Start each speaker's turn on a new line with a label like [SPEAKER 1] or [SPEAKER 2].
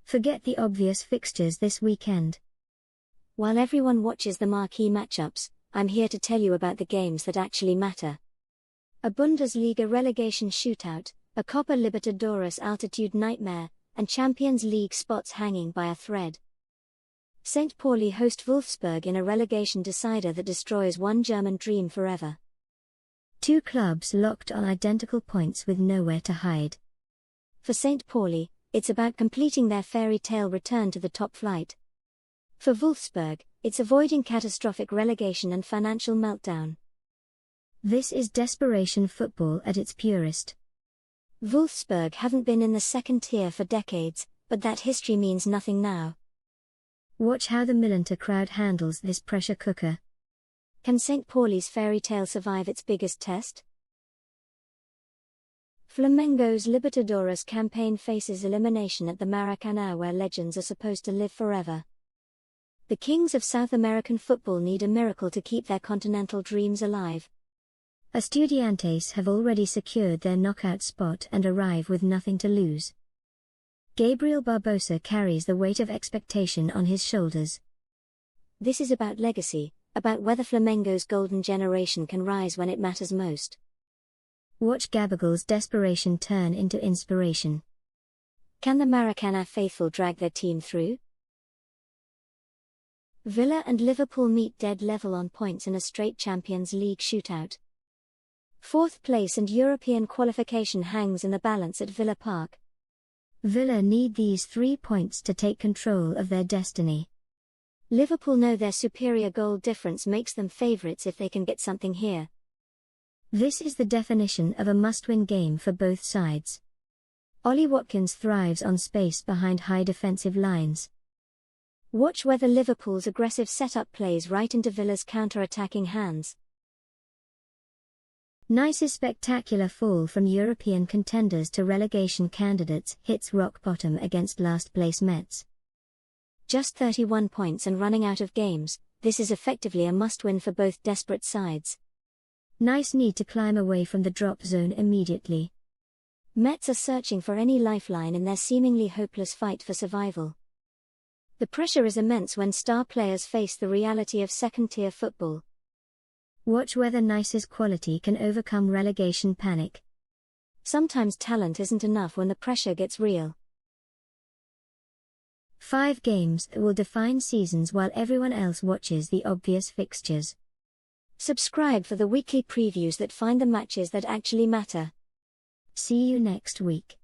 [SPEAKER 1] Forget the obvious fixtures this weekend.
[SPEAKER 2] While everyone watches the marquee matchups, I'm here to tell you about the games that actually matter. A Bundesliga relegation shootout, a Copa Libertadores altitude nightmare, and Champions League spots hanging by a thread. St. Pauli host Wolfsburg in a relegation decider that destroys one German dream forever.
[SPEAKER 1] Two clubs locked on identical points with nowhere to hide.
[SPEAKER 2] For St. Pauli, it's about completing their fairy tale return to the top flight. For Wolfsburg, it's avoiding catastrophic relegation and financial meltdown.
[SPEAKER 1] This is desperation football at its purest.
[SPEAKER 2] Wolfsburg haven't been in the second tier for decades, but that history means nothing now.
[SPEAKER 1] Watch how the Millenter crowd handles this pressure cooker.
[SPEAKER 2] Can St. Pauli's fairy tale survive its biggest test? Flamengo's Libertadores campaign faces elimination at the Maracanã, where legends are supposed to live forever. The kings of South American football need a miracle to keep their continental dreams alive.
[SPEAKER 1] Estudiantes have already secured their knockout spot and arrive with nothing to lose. Gabriel Barbosa carries the weight of expectation on his shoulders.
[SPEAKER 2] This is about legacy, about whether Flamengo's golden generation can rise when it matters most.
[SPEAKER 1] Watch Gabigol's desperation turn into inspiration.
[SPEAKER 2] Can the Maracanã faithful drag their team through? Villa and Liverpool meet dead level on points in a straight Champions League shootout. Fourth place and European qualification hangs in the balance at Villa Park.
[SPEAKER 1] Villa need these 3 points to take control of their destiny.
[SPEAKER 2] Liverpool know their superior goal difference makes them favourites if they can get something here.
[SPEAKER 1] This is the definition of a must-win game for both sides. Ollie Watkins thrives on space behind high defensive lines.
[SPEAKER 2] Watch whether Liverpool's aggressive setup plays right into Villa's counter-attacking hands.
[SPEAKER 1] Nice's spectacular fall from European contenders to relegation candidates hits rock bottom against last-place Metz.
[SPEAKER 2] Just 31 points and running out of games, this is effectively a must-win for both desperate sides.
[SPEAKER 1] Nice need to climb away from the drop zone immediately.
[SPEAKER 2] Metz are searching for any lifeline in their seemingly hopeless fight for survival. The pressure is immense when star players face the reality of second-tier football.
[SPEAKER 1] Watch whether Nice's quality can overcome relegation panic.
[SPEAKER 2] Sometimes talent isn't enough when the pressure gets real.
[SPEAKER 1] 5 games that will define seasons while everyone else watches the obvious fixtures.
[SPEAKER 2] Subscribe for the weekly previews that find the matches that actually matter.
[SPEAKER 1] See you next week.